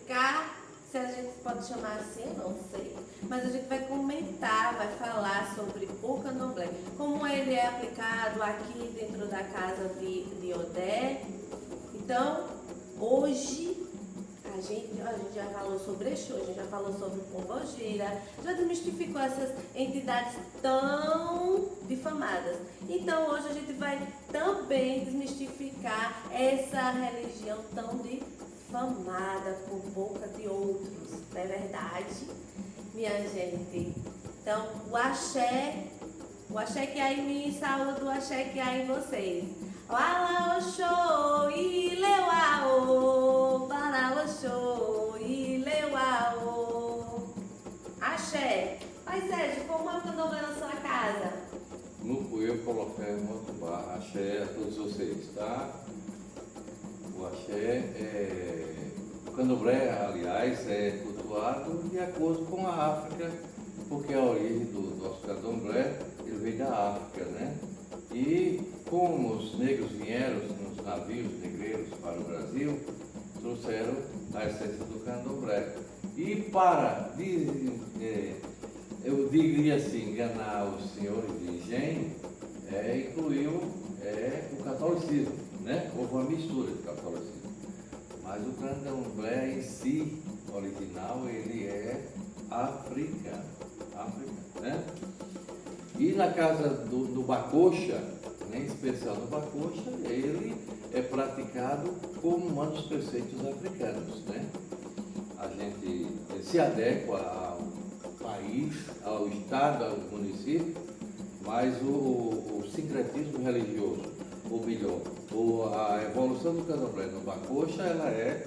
explicar, se a gente pode chamar assim, eu não sei, mas a gente vai comentar, vai falar sobre o candomblé, como ele é aplicado aqui dentro da casa de Odé. Então, hoje a gente já falou sobre Exu, a gente já falou sobre Pombogira, já desmistificou essas entidades tão difamadas. Então hoje a gente vai também desmistificar essa religião tão difamada por boca de outros, não é verdade, minha gente? Então, o axé que há em mim, saúde o axé que há em vocês. Wala Oxô, Ileuaô, para Oxô, Ileuaô. Axé. Mas Sérgio, como é o candomblé na sua casa? No Coelho coloquei Motubá, axé a todos vocês, tá? O axé o candomblé, aliás, é cultuado de acordo com a África, porque a origem do nosso candomblé, ele veio da África, né? E como os negros vieram nos navios negreiros para o Brasil, trouxeram a essência do candomblé. E para, eu diria assim, enganar os senhores de engenho, incluiu o catolicismo, né? Houve uma mistura de catolicismo. Mas o candomblé em si, original, ele é africano, né? E na casa do Bacoxa, em especial no Bacoxa, ele é praticado como um dos preceitos africanos, né? A gente se adequa ao país, ao estado, ao município, mas o sincretismo religioso, ou melhor, a evolução do candomblé no Bacoxa, ela é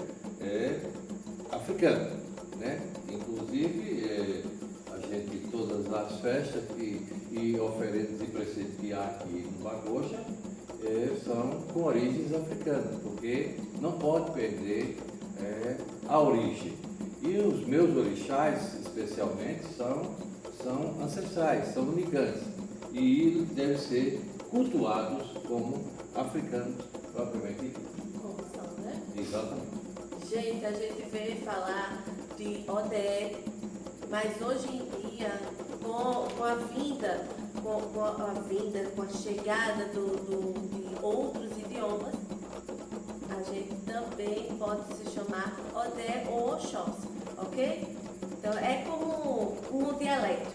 africana, né? Inclusive, a gente, todas as festas e oferendas e preceitos que há aqui no Bacoxa são com origens africanas, porque não pode perder a origem. E os meus orixás, especialmente, são ancestrais, são unicantes, e devem ser cultuados como africanos propriamente dito. Como são, né? Exatamente. Gente, a gente veio falar de Odé, mas hoje em dia, com a chegada de outros idiomas, a gente também pode se chamar Odé ou Oxóssi, ok? Então é como um dialeto.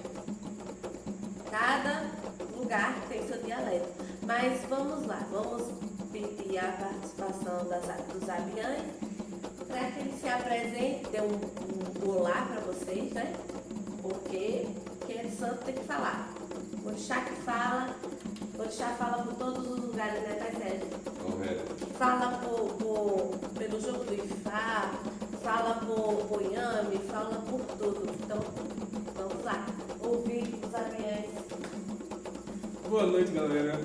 Cada lugar tem seu dialeto. Mas vamos lá, vamos pedir a participação dos abiães para que eles se apresentem, dê um olá para vocês, né? Porque quem é santo tem que falar. O orixá que fala, o orixá fala por todos os lugares, né, Pai Sérgio? Correto. Fala pelo jogo do Ifá, fala por Inhame, fala por tudo. Então, vamos lá, ouvir os aviões. Boa noite, galera.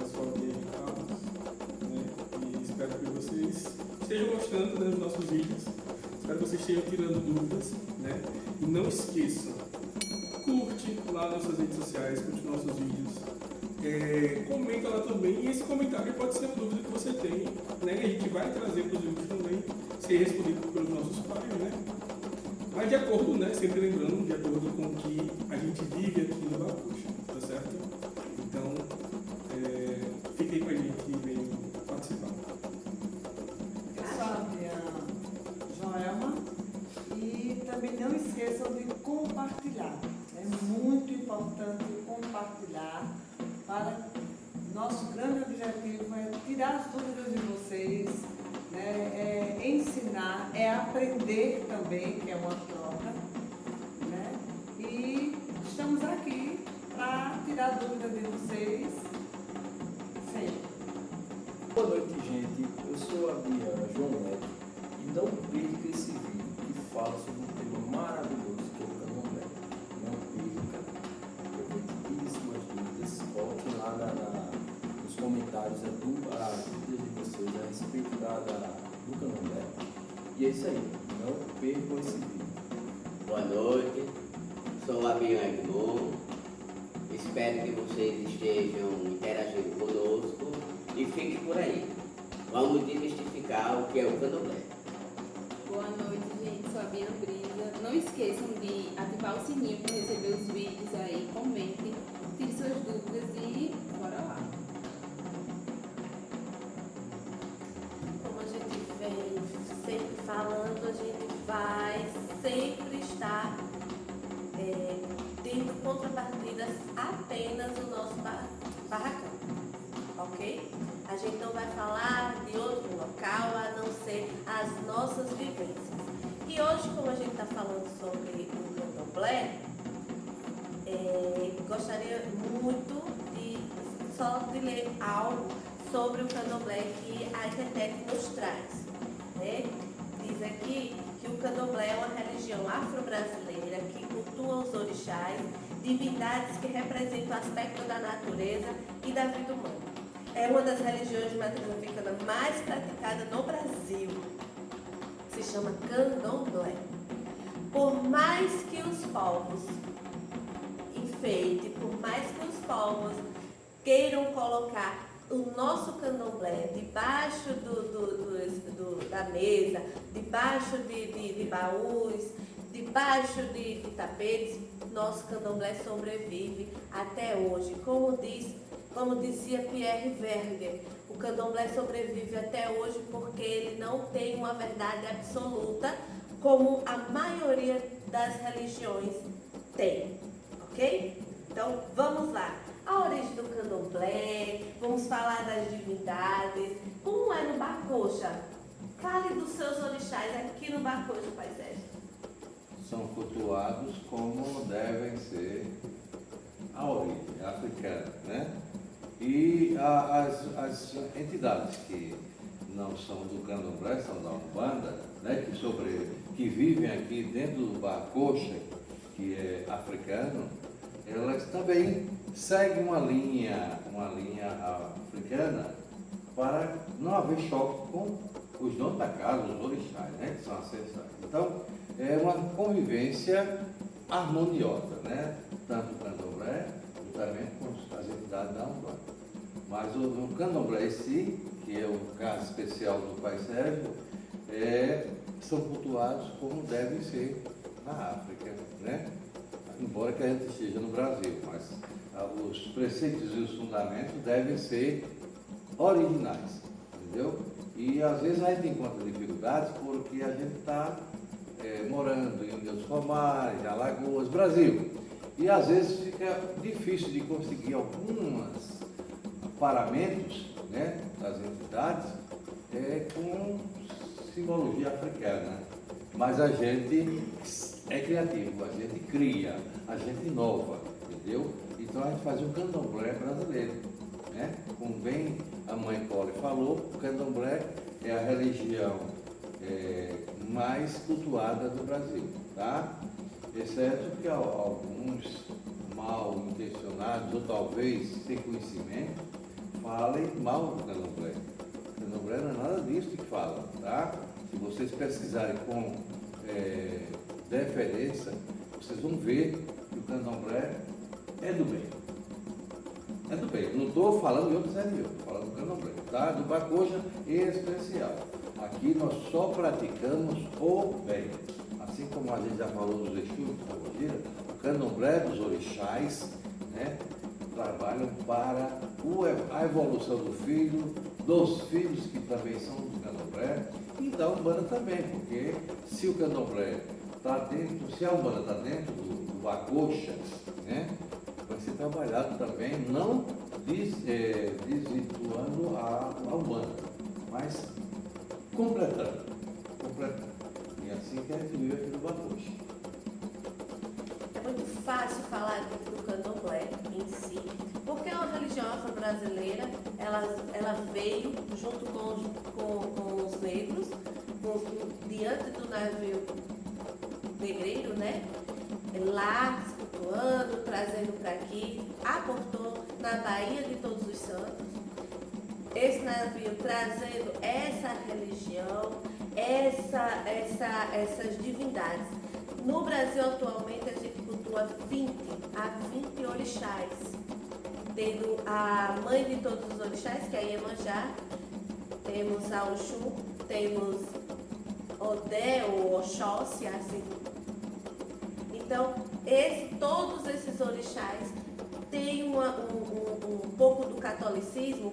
Eu sou o Diego Carlos, né? E espero que vocês estejam gostando dos nossos vídeos. Espero que vocês estejam tirando dúvidas, né? E não esqueçam, curte lá nas suas redes sociais, curte nossos vídeos. Comenta lá também, e esse comentário pode ser uma dúvida que você tem, né? E a gente vai trazer para os vídeos também, ser respondido pelos nossos pais, né? Mas de acordo, né? Sempre lembrando, de acordo com o que a gente vive aqui no Bacoxa, tá certo? Então, fique aí com a gente e venham participar. Eu sou a Joelma, e também não esqueçam de compartilhar. É muito importante compartilhar. Nosso grande objetivo é tirar as dúvidas de vocês, né? Ensinar, aprender também, que é uma troca, né? E estamos aqui para tirar dúvidas de vocês sempre. Boa noite, gente. Eu sou a Bia João Neto e não perca esse vídeo que fala sobre um tema maravilhoso que é o candomblé. Não perca. Eu vou te pedir dúvidas. Coloquem lá nos comentários as dúvidas de vocês a respeito do candomblé. E é isso aí. Não percam esse vídeo. Boa noite. Sou a Bia Edmond. Espero que vocês estejam interagindo conosco e fiquem por aí. Vamos desmistificar o que é o candomblé. Boa noite, gente. sou a Bia Brisa. Não esqueçam de ativar o sininho para receber os vídeos aí, comentem, tire suas dúvidas e bora lá. Como a gente vem sempre falando, a gente vai sempre estar tendo contrapartidas apenas no nosso barracão, ok? A gente não vai falar de outro local a não ser as nossas vivências. E hoje, como a gente está falando sobre o candomblé, gostaria muito só de ler algo sobre o candomblé que a internet nos traz, né? Diz aqui que o candomblé é uma religião afro-brasileira que cultua os orixás, divindades que representam o aspecto da natureza e da vida humana. É uma das religiões de matriz africana mais praticada no Brasil. Se chama candomblé. Por mais que os povos enfeitem, por mais que os povos queiram colocar o nosso candomblé debaixo da mesa, debaixo de baús, debaixo de tapetes, nosso candomblé sobrevive até hoje. Como dizia Pierre Verger, o candomblé sobrevive até hoje porque ele não tem uma verdade absoluta, como a maioria das religiões tem, ok? Então, vamos lá. A origem do candomblé, vamos falar das divindades. Como é no Bacoxa? Fale dos seus orixás aqui no Bacoxa, Pai Sérgio. São cultuados como devem ser a origem africana, né? E as entidades que não são do candomblé, são da Umbanda, né? Que vivem aqui dentro do Bacoxa, que é africano, elas também seguem uma linha africana para não haver choque com os donos da casa, os orixás, né? Que são ancestrais. Então, é uma convivência harmoniosa, né? Tanto o candomblé, juntamente com as entidades da Umbanda. Mas o candomblé em si, que é o caso especial do Pai Sérgio, são cultuados como devem ser na África, né? Embora que a gente esteja no Brasil, mas os preceitos e os fundamentos devem ser originais, entendeu? E às vezes a gente encontra dificuldades porque a gente está morando em Ilha dos Palmares, Alagoas, Brasil. E às vezes fica difícil de conseguir alguns paramentos, né, das entidades com simbologia africana. Mas a gente é criativo, a gente cria, a gente inova, entendeu? Então a gente faz um candomblé brasileiro, né? Como bem a mãe Cole falou, o candomblé é a religião mais cultuada do Brasil, tá? Exceto que alguns mal intencionados, ou talvez sem conhecimento, falem mal do candomblé. O candomblé não é nada disso que fala, tá? Se vocês pesquisarem com deferência, vocês vão ver que o candomblé é do bem. É do bem. Não estou falando de outros religiões, estou falando do candomblé, tá? Do Bacoxa em especial. Aqui nós só praticamos o bem. Assim como a gente já falou dos Exus, o candomblé dos orixás, né, trabalham para a evolução do filho, dos filhos que também são do candomblé, e da Umbanda também, porque se o candomblé está dentro, se a Umbanda está dentro do Bacoxa, né, vai ser trabalhado também, não desvirtuando a Umbanda, mas completando. E assim que a gente vive aqui no Bacoxa. É muito fácil falar do candomblé em si, porque é uma religião afro-brasileira, ela veio junto com os negros, diante do navio negreiro, né? Lá, se cultuando, trazendo para aqui, aportou na Baía de Todos os Santos. Esse navio trazendo essa religião, essas divindades. No Brasil, atualmente, a gente cultua 20 orixás. Tendo a mãe de todos os orixás, que é a Iemanjá, temos a Oxum, temos Odé ou Oxóssi, assim. Então, todos esses orixás têm um pouco do catolicismo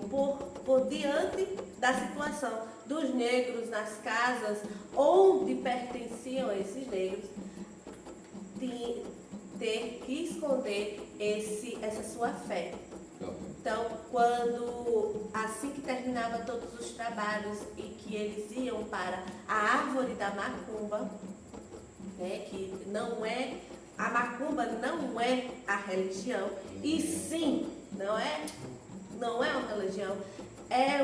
por diante da situação dos negros nas casas onde pertenciam esses negros, ter que esconder essa sua fé. Então, assim que terminava todos os trabalhos e que eles iam para a árvore da macumba, né, que a macumba não é a religião, e sim, não é uma religião, é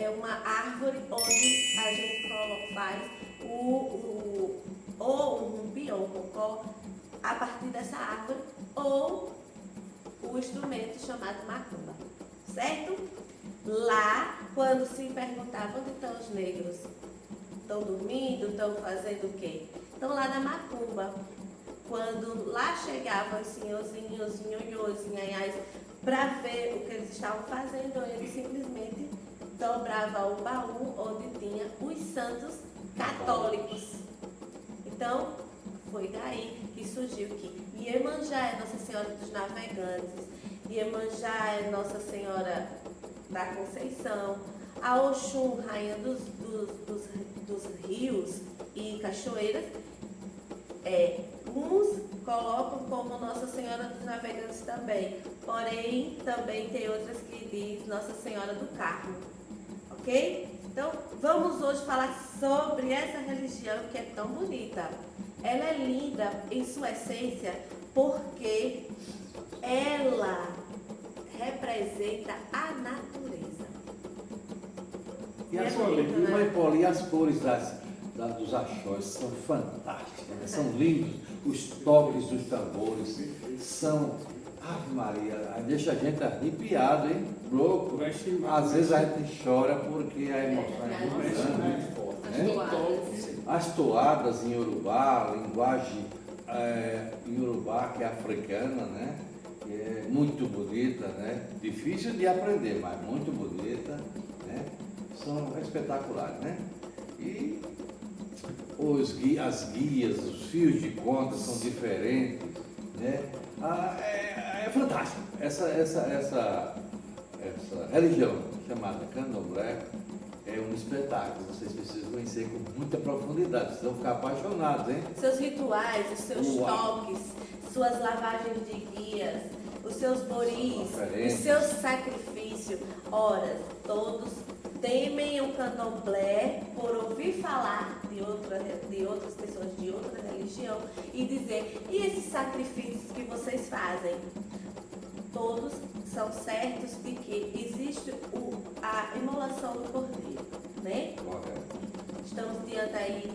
uma árvore onde a gente faz ou um rumbi ou um cocó a partir dessa árvore, ou o instrumento chamado macumba, certo? Lá, quando se perguntava onde estão os negros, estão dormindo, estão fazendo o quê? Estão lá na macumba. Quando lá chegavam os senhorzinhos, nhonhôs, nhanhás, para ver o que eles estavam fazendo, eles simplesmente dobravam o baú onde tinha os santos católicos. Então, foi daí que surgiu que Iemanjá é Nossa Senhora dos Navegantes, Iemanjá é Nossa Senhora da Conceição, a Oxum, rainha dos rios e cachoeiras, uns colocam como Nossa Senhora dos Navegantes também, porém também tem outras que diz Nossa Senhora do Carmo, ok? Então vamos hoje falar sobre essa religião que é tão bonita. Ela é linda em sua essência porque ela representa a natureza. E É as, bonito, né? Mãe Paula, e as cores dos axós são fantásticas, né? São lindos, os toques dos tambores são, Ave Maria, deixa a gente arrepiado, hein? Louco. Às vezes a gente chora porque a emoção é muito grande. Né? As toadas em Urubá, linguagem em Urubá, que é africana, né? Que é muito bonita, né? Difícil de aprender, mas muito bonita, né? São espetaculares, né? E as guias, os fios de conta são diferentes, né? É fantástico. Essa religião chamada Candomblé é um espetáculo. Vocês precisam conhecer com muita profundidade, vocês vão ficar apaixonados, hein? Seus rituais, os seus toques, suas lavagens de guias, os seus boris, os seus sacrifícios. Ora, todos temem o Candomblé por ouvir falar de outras pessoas de outra religião e dizer, e esses sacrifícios que vocês fazem? Todos são certos de que existe a imolação do cordeiro, né? Estamos diante aí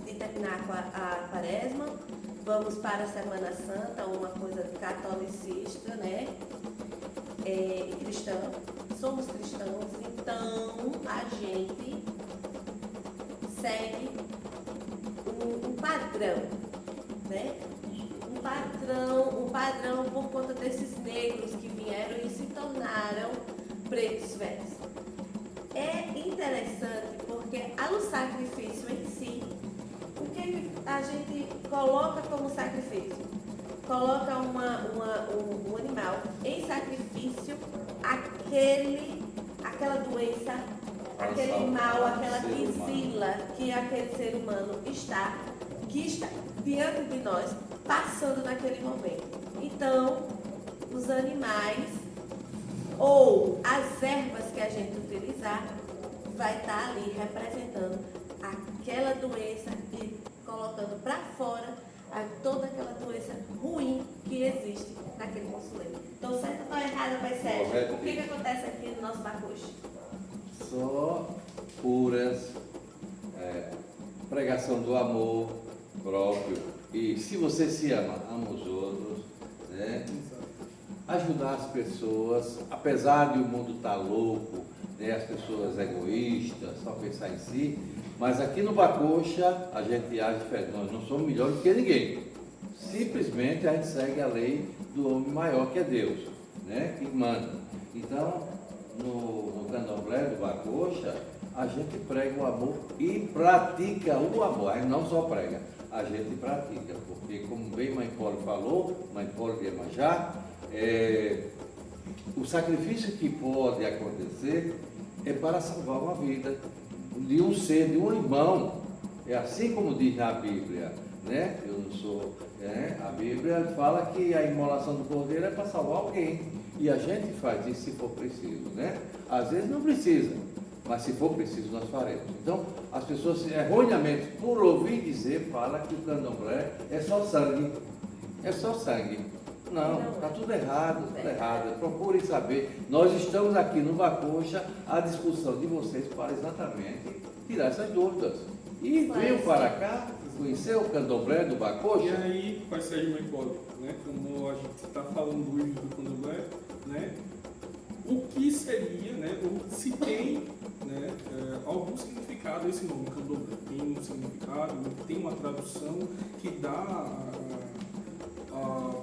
de terminar com a Quaresma, vamos para a Semana Santa, uma coisa catolicista, né? E cristã, somos cristãos, então a gente segue um padrão, né? Um padrão por conta desses negros que vieram e se tornaram pretos velhos. É interessante porque o sacrifício em si, o que a gente coloca como sacrifício? Coloca um animal em sacrifício, aquela doença, aquele mal, aquela quisila que aquele ser humano que está diante de nós, passando naquele momento. Então, os animais ou as ervas que a gente utilizar vai estar ali representando aquela doença e colocando para fora toda aquela doença ruim que existe naquele consulado. Então, certo ou errado, Pai Sérgio? O que acontece aqui no nosso Bacuxi? Só puras, pregação do amor próprio. E se você se ama os outros, né? Ajudar as pessoas, apesar de o mundo estar louco, né? As pessoas egoístas, só pensar em si, mas aqui no Bacoxa a gente age diferente, nós não somos melhores do que ninguém. Simplesmente a gente segue a lei do homem maior que é Deus, né? Que manda. Então, no Candomblé do Bacoxa, a gente prega o amor e pratica o amor. A gente não só prega, a gente pratica. Porque, como bem Mãe Poli falou, Mãe Poli de Iemanjá, o sacrifício que pode acontecer é para salvar uma vida de um ser, de um irmão. É assim como diz na Bíblia, né? Eu não sou, a Bíblia fala que a imolação do cordeiro é para salvar alguém. E a gente faz isso se for preciso, né? Às vezes não precisa, mas se for preciso nós faremos. Então, as pessoas erroneamente, por ouvir dizer, falam que o candomblé é só sangue. É só sangue. Não, está tudo errado, tudo errado. Procurem saber. Nós estamos aqui no Bacocha à disposição de vocês para exatamente tirar essas dúvidas. E veio para cá conhecer o candomblé do E Bacocha. aí, Pai Sérgio Mãe Poli, né? Como a gente está falando hoje do candomblé, né? O que seria, né? Ou se tem, né? Algum significado esse nome, candomblé? Tem um significado, tem uma tradução que dá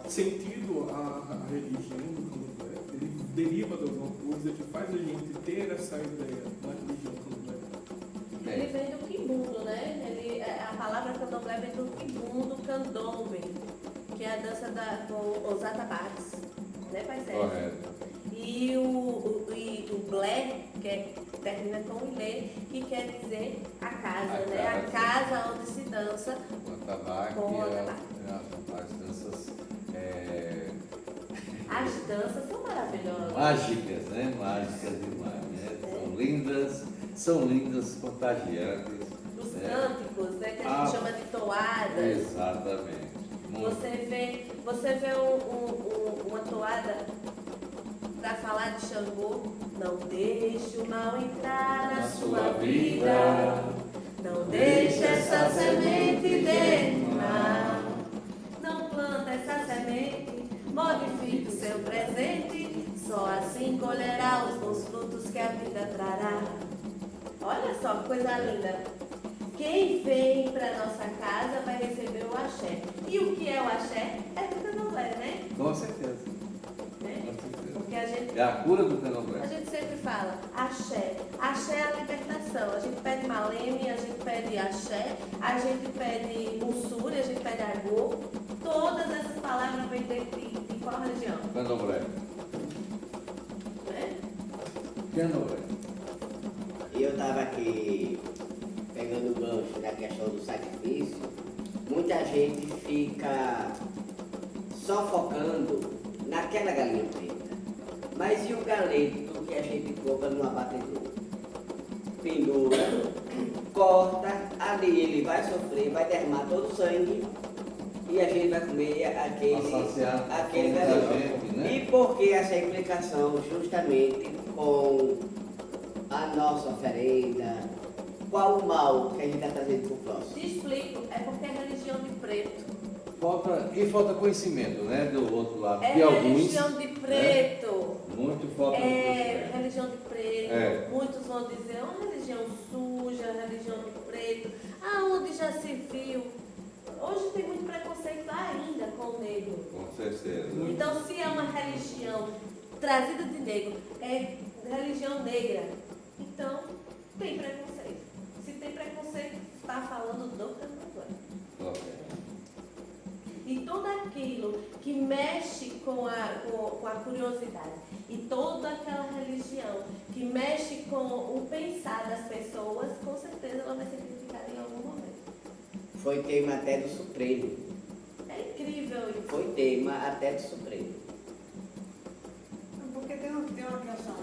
sentido à religião do candomblé? Ele deriva de alguma coisa que faz a gente ter essa ideia da religião candomblé? Ele vem do Quimbundo, né? A palavra candomblé vem do Quimbundo, candombe, que é a dança com os atabaques, né, Pai Sérgio? Correto. E o blé, que termina com ilê, que quer dizer a casa, né? A casa onde se dança. O atabaque, Com o atabaque. as danças As danças são maravilhosas. mágicas, né? Mágicas demais, né? São lindas, contagiantes. Os né? cânticos, né? Que a gente chama de toadas. Exatamente. Muito. Você vê uma toada para falar de Xangô. Não deixe o mal entrar na sua vida. Não deixe essa semente germinar. Não planta essa semente, modifique o seu presente. Só assim colherá os bons frutos que a vida trará. Olha só que coisa linda. Quem vem para nossa casa vai receber o axé. E o que é o axé? É do candomblé, né? Com certeza. Né? Com certeza. Porque a gente É a cura do candomblé. sempre fala axé. Axé é a libertação. A gente pede maleme, a gente pede axé, a gente pede mussuri, a gente pede agô. Todas essas palavras vêm de qual região? Candomblé. Né? Candomblé. Eu estava aqui pegando o gancho da questão do sacrifício. Muita gente fica só focando naquela galinha preta. Mas e o galeto que a gente compra no abatedor? Pendura, corta, ali ele vai sofrer, vai derramar todo o sangue e a gente vai comer aquele galeto. gente, né? E por que essa implicação justamente com a nossa oferenda? Qual o mal que a gente está trazendo para o próximo? Te explico, é porque é religião de preto. Falta conhecimento, né? Do outro lado. É de alguns, religião de preto. muito falta de É conhecimento. religião de preto. É. Muitos vão dizer, uma religião suja, religião de preto. Aonde já se viu? Hoje tem muito preconceito ainda com o negro. Com certeza. Então, se é uma religião trazida de negro, é religião negra, então tem preconceito. Se tem preconceito, está falando do candomblé. Ok. E tudo aquilo que mexe com a curiosidade e toda aquela religião que mexe com o pensar das pessoas, com certeza ela vai ser criticada em algum momento. Foi tema até do Supremo. É incrível isso. Foi tema até do Supremo. Porque tem uma questão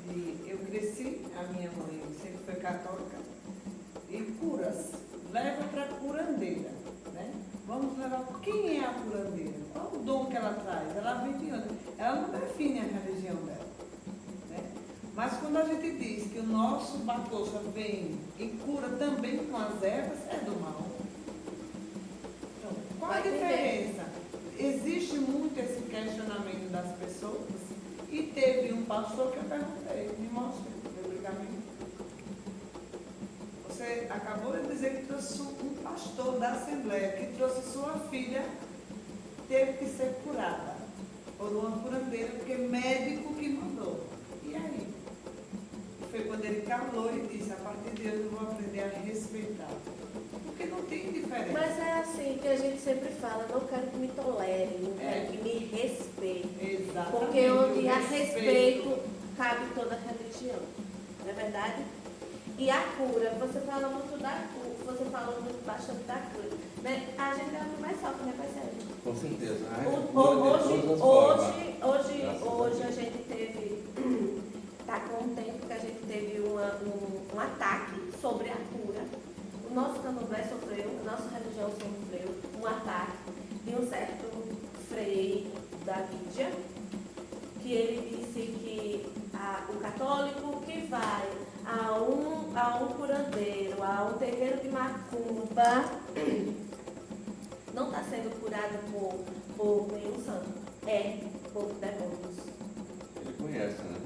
de... Eu cresci, a minha mãe sempre foi católica, e curas, leva para a curandeira, né? Vamos levar, quem é a curandeira? Qual o dom que ela traz? Ela vem de onde? Ela não define a religião dela, né? Mas quando a gente diz que o nosso Bacocha vem e cura também com as ervas, é do mal. Então, qual a Vai diferença? Existe muito esse questionamento das pessoas e teve um pastor que eu perguntei, me mostra, publicamente. Você acabou de dizer que trouxe um pastor da Assembleia, que trouxe sua filha, teve que ser curada por uma curandeira, porque médico que mandou. E aí? Foi quando ele calou e disse, a partir de hoje eu vou aprender a respeitar. Porque não tem diferença. Mas é assim que a gente sempre fala, não quero que me tolere, não quero que me respeite. Exatamente. Porque onde o há respeito, cabe toda a religião. Não é verdade? E a cura, você fala muito da cura, você fala muito bastante da cura. Né? A gente é o que mais sofre, né, Pai Sérgio? Com certeza. A gente cura de todas as formas. Hoje a gente teve, está com um tempo que a gente teve um ataque sobre a cura. O nosso candomblé sofreu, a nossa religião sofreu um ataque de um certo frei da mídia, que ele disse que o católico que vai a um curandeiro, a um terreiro de macumba, não está sendo curado por nenhum santo, é por demônios. Ele conhece, né?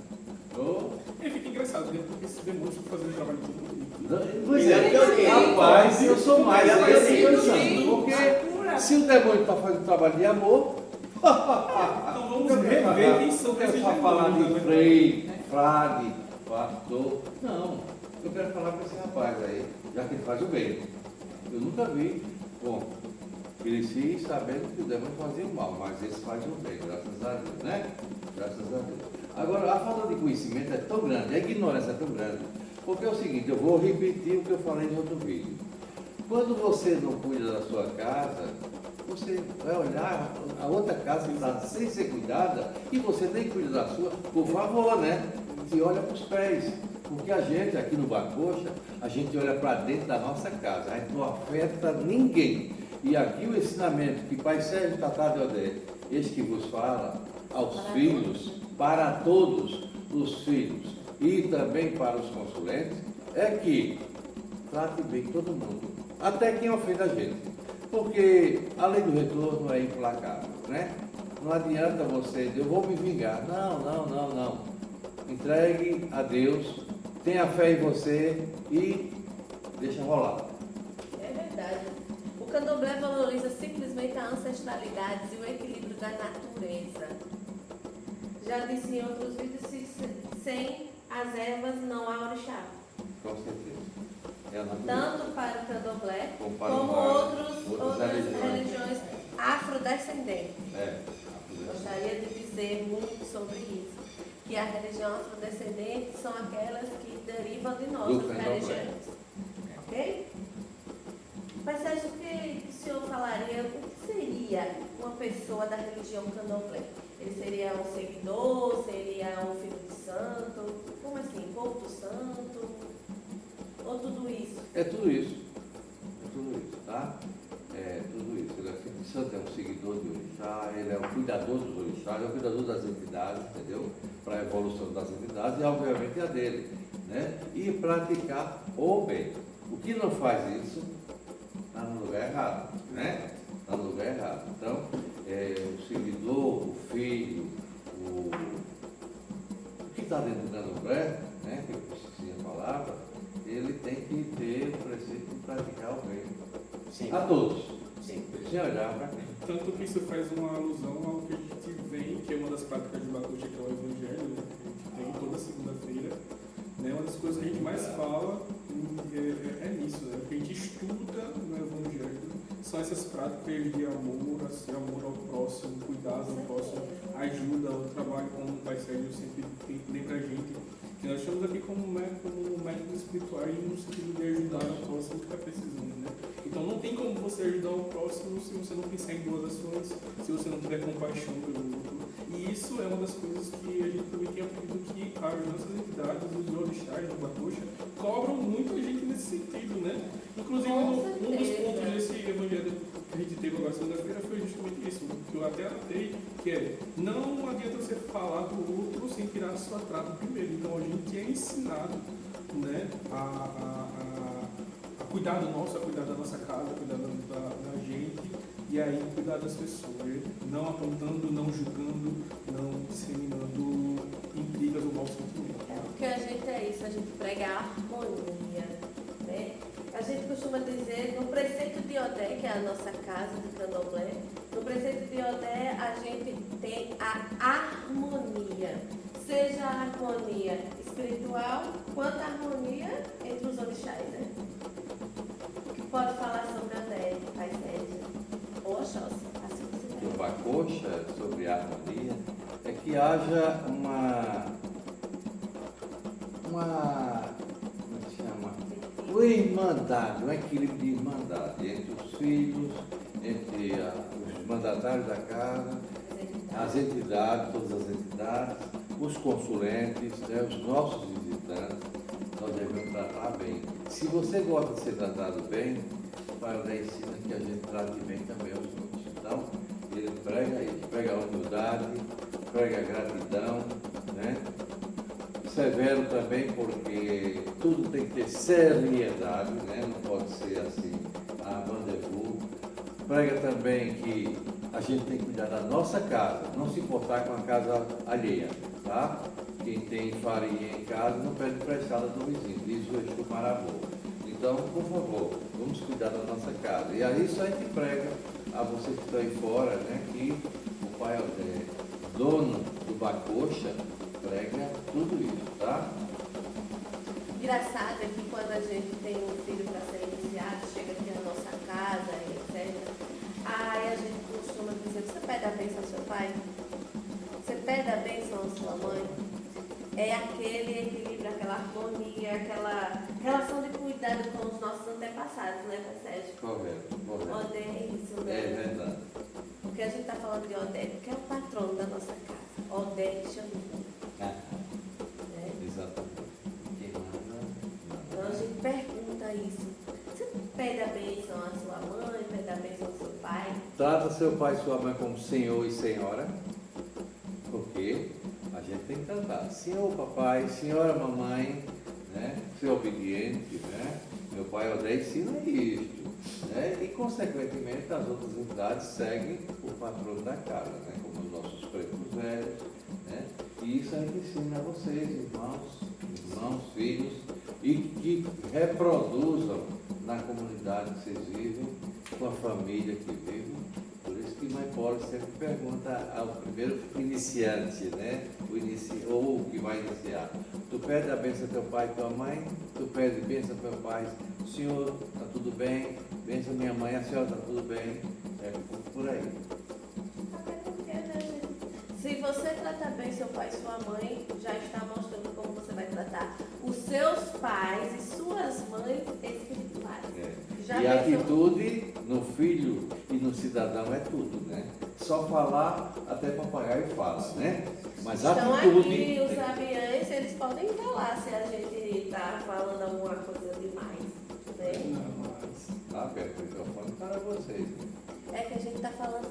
E fica engraçado, né? Porque esse demônio está fazendo o trabalho de todo mundo. Pois é, rapaz, eu sou mais esse que o santo. Porque se o demônio está fazendo trabalho de amor, Então vamos rever quem são eu quero esses só falar demônios, de né? frei, frade, pastor. Não, eu quero falar com esse rapaz aí, já que ele faz o bem. Eu nunca vi. Bom, cresci sabendo que o demônio fazia o mal, mas esse faz o bem, graças a Deus, né? Graças a Deus. Agora, a falta de conhecimento é tão grande, a ignorância é tão grande, porque é o seguinte, eu vou repetir o que eu falei no outro vídeo. Quando você não cuida da sua casa, você vai olhar a outra casa que está sem ser cuidada e você nem cuida da sua, por favor, né? Se olha para os pés. Porque a gente, aqui no Bacoxa, a gente olha para dentro da nossa casa, a gente não afeta ninguém. E aqui o ensinamento que Pai Sérgio Tatá de Odé, esse que vos fala, aos filhos, para todos os filhos e também para os consulentes, é que trate bem todo mundo, até quem ofende a gente. Porque a lei do retorno é implacável, né? Não adianta você dizer, eu vou me vingar. Não. Entregue a Deus, tenha fé em você e deixa rolar. É verdade. O candomblé valoriza simplesmente a ancestralidade e o equilíbrio da natureza. Já disse em outros vídeos, sem as ervas não há orixá. Com certeza. É a natureza. Tanto para o candomblé Como para como outras outras religiões. religiões afrodescendentes. É. Gostaria de dizer muito sobre isso. Que a religião afrodescendente são aquelas que derivam de nossas candomblé. religiões. Ok? Mas Sérgio, o que o senhor falaria? O que seria uma pessoa da religião candomblé? Ele seria um seguidor? Seria um filho de santo? Como assim? Povo do santo? Ou tudo isso? É tudo isso. É tudo isso, tá? É tudo isso. Ele é filho de santo, é um seguidor de orixá, ele é um cuidador dos orixás, é um cuidador das entidades, entendeu? Para a evolução das entidades e, obviamente, a dele, né? E praticar o bem. O que não faz isso está no lugar errado, né? Está no lugar errado. Então, o seguidor, o filho, o que está dentro do candomblé, né? Que eu esqueci a palavra, ele tem que ter o preceito de praticar o bem. Sempre. A todos. Sempre. Sem olhar para quem. Tanto que isso faz uma alusão ao que a gente vem, que é uma das práticas de Bacoxa, que é o Evangelho, né? Que a gente tem toda segunda-feira. Né? Uma das coisas que a gente mais fala é nisso, né? O que a gente estuda no Evangelho são essas práticas de amor, assim, amor ao próximo, cuidado ao próximo, ajuda ao trabalho, como o Pai Sérgio sempre lembra a gente, que nós estamos aqui como médicos espirituais no sentido de ajudar o próximo que está precisando, né? Então não tem como você ajudar o próximo se você não pensar em boas ações, se você não tiver compaixão pelo outro. E isso é uma das coisas que a gente também tem aprendido, que as nossas entidades, os orixás do Bacoxa, cobram muito a gente nesse sentido, né? Inclusive, um dos pontos desse evangelho que a gente teve agora segunda-feira foi justamente isso, que eu até anotei, que é, não adianta você falar do outro sem tirar a sua trata primeiro. Então a gente é ensinado, né, a cuidar do nosso, a cuidar da nossa casa, a cuidar da gente, e aí cuidar das pessoas, né? Não apontando, não julgando, não disseminando intrigas ou maus sentimentos. Porque a gente é isso, a gente prega a harmonia, né? A gente costuma dizer, no preceito de Odé, que é a nossa casa de candomblé, no preceito de Odé a gente tem a harmonia. Seja a harmonia espiritual quanto a harmonia entre os orixás, né? Que pode falar sobre Odé, Pai Sérgio, ou Oxóssi, assim você Do quer. Bacoxa, sobre a harmonia, é que haja como é que chama? Uma irmandade, um equilíbrio de irmandade entre os filhos, entre os mandatários da casa, as entidades, todas as entidades, os consulentes, né, os nossos visitantes, nós devemos tratar bem. Se você gosta de ser tratado bem, o Pai Odé ensina que a gente trate bem também os outros. Então, ele prega isso, prega a humildade, prega a gratidão, né? Severo também, porque tudo tem que ter seriedade, né? Não pode ser assim, a rendezvous. Prega também que a gente tem que cuidar da nossa casa, não se importar com a casa alheia, tá? Quem tem farinha em casa não pede emprestada do vizinho, diz o Exu Marabô. Então, por favor, vamos cuidar da nossa casa. E aí isso a gente prega a vocês que estão aí fora, né? Que o Pai Odé, dono do Bacoxa, prega tudo isso, tá? Engraçado é que quando a gente tem um filho para ser iniciado, chega aqui na nossa casa, etc. Aí a gente costuma dizer, você pede a bênção ao seu pai? Você pede a bênção à sua mãe? É aquele equilíbrio, aquela harmonia, aquela relação de cuidado com os nossos antepassados, né, Pai Sérgio? Correto, correto. Odé é isso, né? É verdade. Porque a gente está falando de Odé, porque é o patrono da nossa casa. Odé que chama. Ah, Né? exatamente. Quem manda, Então a gente pergunta isso. Você pede a bênção à sua mãe, pede a bênção ao seu pai? Trata seu pai e sua mãe como senhor e senhora, porque a gente tem que tratar. Senhor papai, senhora mamãe, né? Ser obediente, né? Meu pai Odé ensina isto, né? E consequentemente as outras entidades seguem o patrono da casa, né? Como os nossos pretos velhos, né? E isso a gente ensina a vocês, irmãos, filhos, e que reproduzam na comunidade que vocês vivem, com a família que vivem. Por isso que Mãe Poli sempre pergunta ao primeiro iniciante, né? Ou o que vai iniciar. Tu pede a bênção ao teu pai e tua mãe, tu pede a bênção ao teu pai, Senhor, está tudo bem, bênção à minha mãe, a senhora está tudo bem, é por aí. Até porque, né, gente? Se você tratar bem seu pai e sua mãe, já está mostrando como você vai tratar os seus pais e suas mães espirituais. Já E a pensou? atitude no filho e no cidadão é tudo, né? Só falar, até papagaio fala, né? Mas a Então atitude... aqui os aviães, eles podem falar se a gente está falando alguma coisa demais, né? Não, mas... Tá perto do microfone para vocês. É que a gente está falando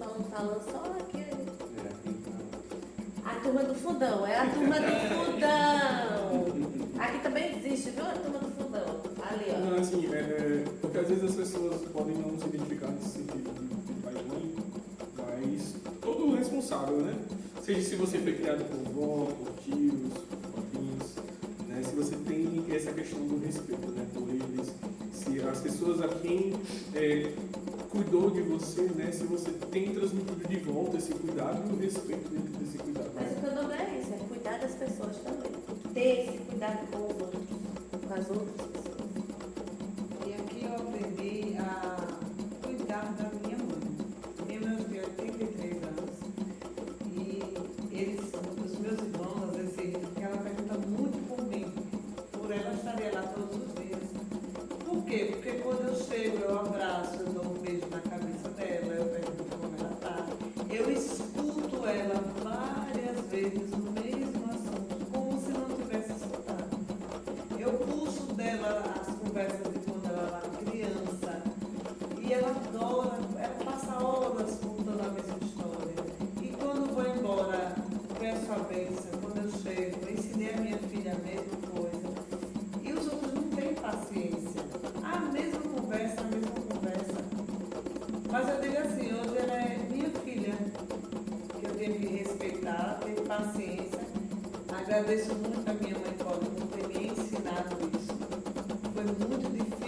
só aqui. É, então... A turma do fundão, é a turma do fundão. Aqui também existe, viu? A turma do fundão. Ali, ó. Não, assim, porque às vezes as pessoas podem não se identificar nesse sentido de pai e mãe, mas todo responsável, né? Seja se você foi criado por vó, por tios, por primos, né? Se você tem essa questão do respeito, né? Por eles, se as pessoas a quem cuidou de você, né? Se você tem transmitido de volta esse cuidado e o respeito dentro desse cuidado. Mas o que eu não é isso, é cuidar das pessoas também. Ter esse cuidado com os outros, com as outras pessoas. E aqui eu aprendi a cuidar da minha mãe. Minha mãe tem 83 anos. E os meus irmãos, às vezes, porque ela pergunta muito por mim. Por ela estaria lá todos os dias. Por quê? Porque quando eu chego, eu abraço, eu dou um beijo na cabeça dela, eu pergunto como ela está. Eu escuto ela várias vezes o mesmo assunto, como se não tivesse escutado. Eu puxo dela as conversas de quando ela era criança. E ela adora, ela passa horas contando a mesma história. E quando vou embora, peço a bênção. Quando eu chego, eu ensinei a minha filha a mesma coisa. E os outros não têm paciência. A mesma conversa, a mesma conversa. Mas eu digo assim, hoje ela é minha filha, que eu tenho que respeitar, ter paciência. Agradeço muito a minha mãe Paula por ter me ensinado isso. Foi muito difícil.